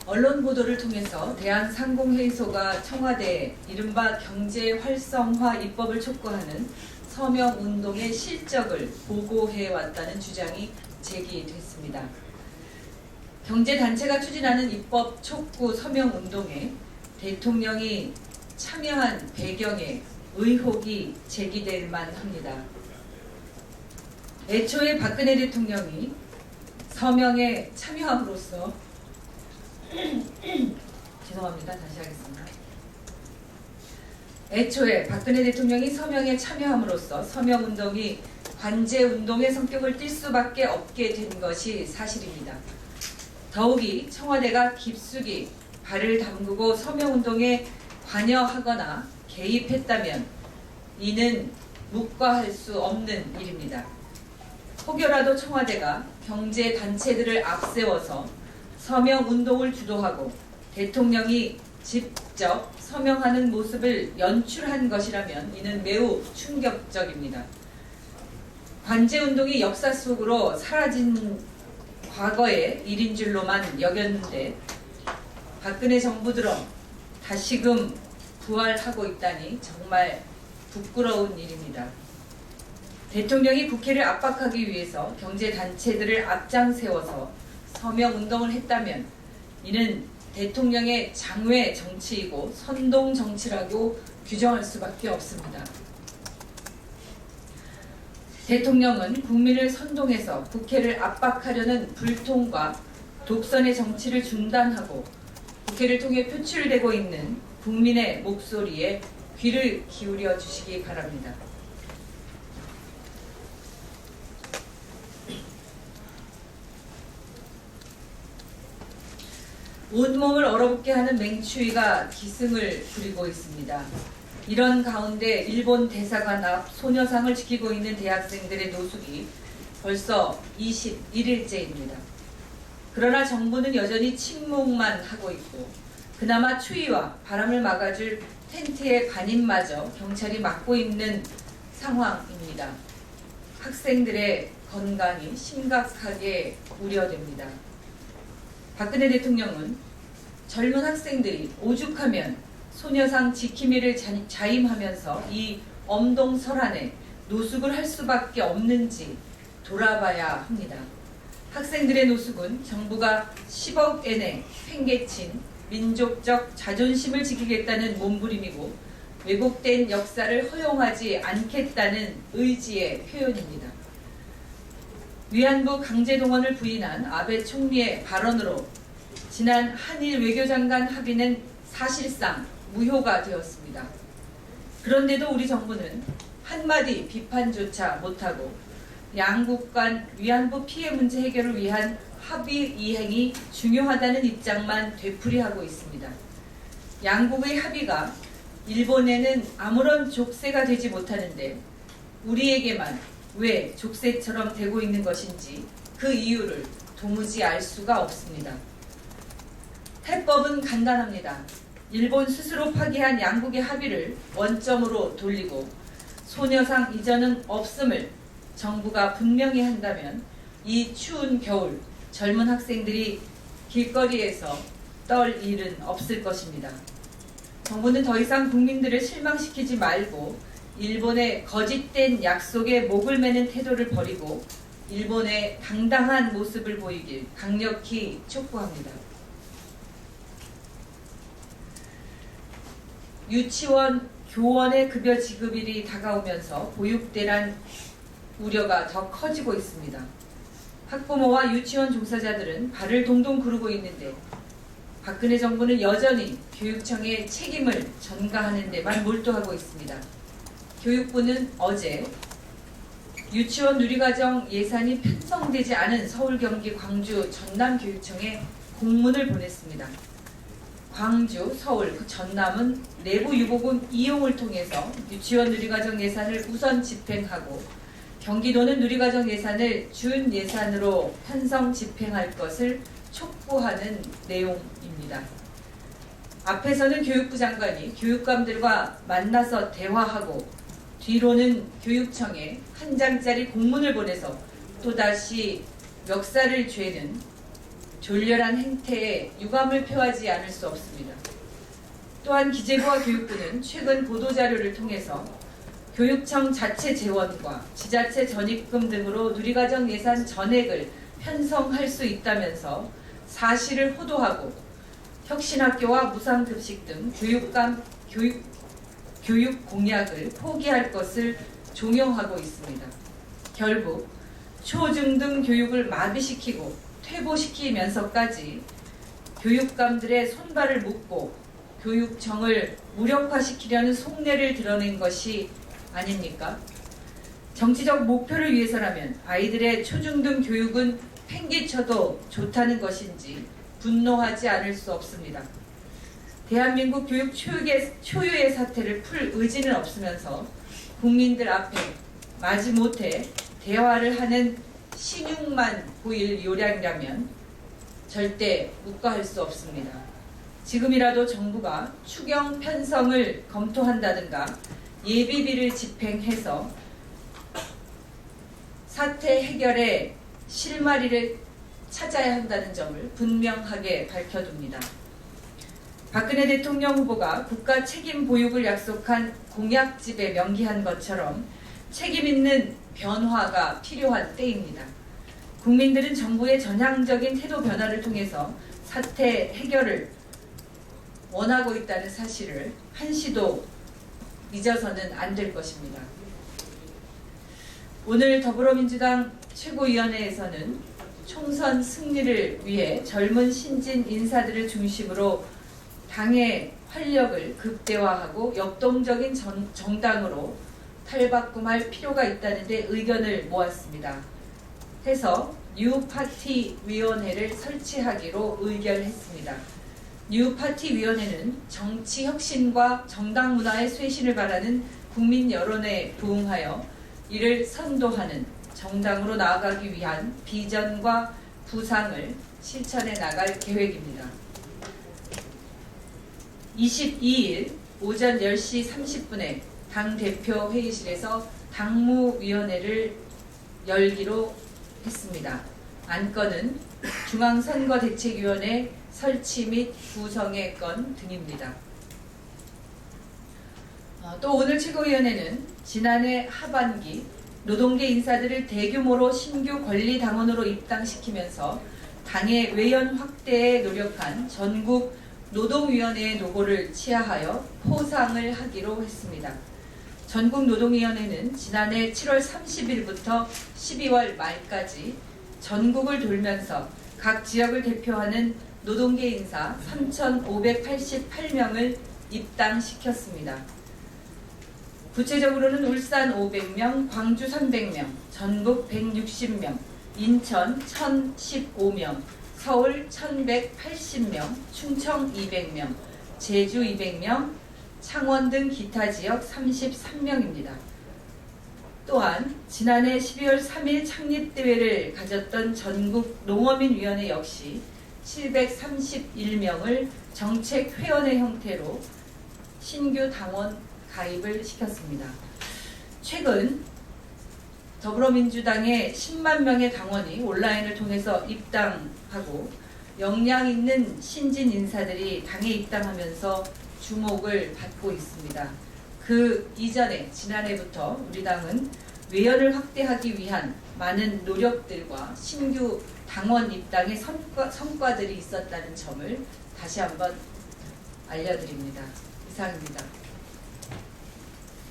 언론 보도를 통해서 대한상공회의소가 청와대에 이른바 경제 활성화 입법을 촉구하는 서명운동의 실적을 보고해왔다는 주장이 제기됐습니다. 경제단체가 추진하는 입법 촉구 서명운동에 대통령이 참여한 배경에 의혹이 제기될 만합니다. 애초에 박근혜 대통령이 서명에 참여함으로써 죄송합니다. 다시 하겠습니다. 애초에 박근혜 대통령이 서명에 참여함으로써 서명운동이 관제운동의 성격을 띨 수밖에 없게 된 것이 사실입니다. 더욱이 청와대가 깊숙이 발을 담그고 서명운동에 관여하거나 개입했다면 이는 묵과할 수 없는 일입니다. 혹여라도 청와대가 경제단체들을 앞세워서 서명운동을 주도하고 대통령이 직접 서명하는 모습을 연출한 것이라면 이는 매우 충격적입니다. 관제운동이 역사 속으로 사라진 과거의 일인 줄로만 여겼는데 박근혜 정부 들어 다시금 부활하고 있다니 정말 부끄러운 일입니다. 대통령이 국회를 압박하기 위해서 경제단체들을 앞장세워서 서명운동을 했다면 이는 대통령의 장외 정치이고 선동 정치라고 규정할 수밖에 없습니다. 대통령은 국민을 선동해서 국회를 압박하려는 불통과 독선의 정치를 중단하고 국회를 통해 표출되고 있는 국민의 목소리에 귀를 기울여 주시기 바랍니다. 온몸을 얼어붙게 하는 맹추위가 기승을 부리고 있습니다. 이런 가운데 일본 대사관 앞 소녀상을 지키고 있는 대학생들의 노숙이 벌써 21일째입니다. 그러나 정부는 여전히 침묵만 하고 있고 그나마 추위와 바람을 막아줄 텐트의 반입마저 경찰이 막고 있는 상황입니다. 학생들의 건강이 심각하게 우려됩니다. 박근혜 대통령은 젊은 학생들이 오죽하면 소녀상 지킴이를 자임하면서 이 엄동설안에 노숙을 할 수밖에 없는지 돌아봐야 합니다. 학생들의 노숙은 정부가 10억엔에 팽개친 민족적 자존심을 지키겠다는 몸부림이고 왜곡된 역사를 허용하지 않겠다는 의지의 표현입니다. 위안부 강제동원을 부인한 아베 총리의 발언으로 지난 한일 외교장관 합의는 사실상 무효가 되었습니다. 그런데도 우리 정부는 한마디 비판조차 못하고 양국 간 위안부 피해 문제 해결을 위한 합의 이행이 중요하다는 입장만 되풀이하고 있습니다. 양국의 합의가 일본에는 아무런 족쇄가 되지 못하는데 우리에게만 왜 족쇄처럼 되고 있는 것인지 그 이유를 도무지 알 수가 없습니다. 해법은 간단합니다. 일본 스스로 파기한 양국의 합의를 원점으로 돌리고 소녀상 이전은 없음을 정부가 분명히 한다면 이 추운 겨울 젊은 학생들이 길거리에서 떨 일은 없을 것입니다. 정부는 더 이상 국민들을 실망시키지 말고 일본의 거짓된 약속에 목을 매는 태도를 버리고 일본의 당당한 모습을 보이길 강력히 촉구합니다. 유치원, 교원의 급여 지급일이 다가오면서 보육대란 우려가 더 커지고 있습니다. 학부모와 유치원 종사자들은 발을 동동 구르고 있는데 박근혜 정부는 여전히 교육청의 책임을 전가하는 데만 몰두하고 있습니다. 교육부는 어제 유치원 누리과정 예산이 편성되지 않은 서울, 경기, 광주, 전남 교육청에 공문을 보냈습니다. 광주, 서울, 전남은 내부 유보금 이용을 통해서 유치원 누리과정 예산을 우선 집행하고 경기도는 누리과정 예산을 준 예산으로 편성 집행할 것을 촉구하는 내용입니다. 앞에서는 교육부 장관이 교육감들과 만나서 대화하고 뒤로는 교육청에 한 장짜리 공문을 보내서 또다시 멱살을 죄는 졸렬한 행태에 유감을 표하지 않을 수 없습니다. 또한 기재부와 교육부는 최근 보도자료를 통해서 교육청 자체 재원과 지자체 전입금 등으로 누리과정 예산 전액을 편성할 수 있다면서 사실을 호도하고 혁신학교와 무상급식 등 교육 공약을 포기할 것을 종용하고 있습니다. 결국 초중등 교육을 마비시키고 퇴보시키면서까지 교육감들의 손발을 묶고 교육청을 무력화시키려는 속내를 드러낸 것이 아닙니까? 정치적 목표를 위해서라면 아이들의 초중등 교육은 팽개쳐도 좋다는 것인지 분노하지 않을 수 없습니다. 대한민국 교육 초유의 사태를 풀 의지는 없으면서 국민들 앞에 마지못해 대화를 하는 신용만 보일 요량이라면 절대 묵과할 수 없습니다. 지금이라도 정부가 추경 편성을 검토한다든가 예비비를 집행해서 사태 해결의 실마리를 찾아야 한다는 점을 분명하게 밝혀둡니다. 박근혜 대통령 후보가 국가 책임 보육을 약속한 공약집에 명기한 것처럼 책임 있는 변화가 필요한 때입니다. 국민들은 정부의 전향적인 태도 변화를 통해서 사태 해결을 원하고 있다는 사실을 한시도 잊어서는 안 될 것입니다. 오늘 더불어민주당 최고위원회에서는 총선 승리를 위해 젊은 신진 인사들을 중심으로 당의 활력을 극대화하고 역동적인 정당으로 탈바꿈할 필요가 있다는 데 의견을 모았습니다. 해서 뉴파티 위원회를 설치하기로 의결했습니다. 뉴파티 위원회는 정치 혁신과 정당 문화의 쇄신을 바라는 국민 여론에 부응하여 이를 선도하는 정당으로 나아가기 위한 비전과 부상을 실천해 나갈 계획입니다. 22일 오전 10시 30분에 당대표 회의실에서 당무위원회를 열기로 했습니다. 안건은 중앙선거대책위원회 설치 및 구성의 건 등입니다. 또 오늘 최고위원회는 지난해 하반기 노동계 인사들을 대규모로 신규 권리당원으로 입당시키면서 당의 외연 확대에 노력한 전국 노동위원회의 노고를 치하하여 포상을 하기로 했습니다. 전국노동위원회는 지난해 7월 30일부터 12월 말까지 전국을 돌면서 각 지역을 대표하는 노동계 인사 3,588명을 입당시켰습니다. 구체적으로는 울산 500명, 광주 300명, 전북 160명, 인천 1,015명, 서울 1,180명, 충청 200명, 제주 200명, 창원 등 기타 지역 33명입니다. 또한 지난해 12월 3일 창립대회를 가졌던 전국농어민위원회 역시 731명을 정책회원의 형태로 신규 당원 가입을 시켰습니다. 최근 더불어민주당의 10만 명의 당원이 온라인을 통해서 입당하고 역량 있는 신진 인사들이 당에 입당하면서 주목을 받고 있습니다. 그 이전에 지난해부터 우리 당은 외연을 확대하기 위한 많은 노력들과 신규 당원 입당의 성과들이 있었다는 점을 다시 한번 알려드립니다. 이상입니다.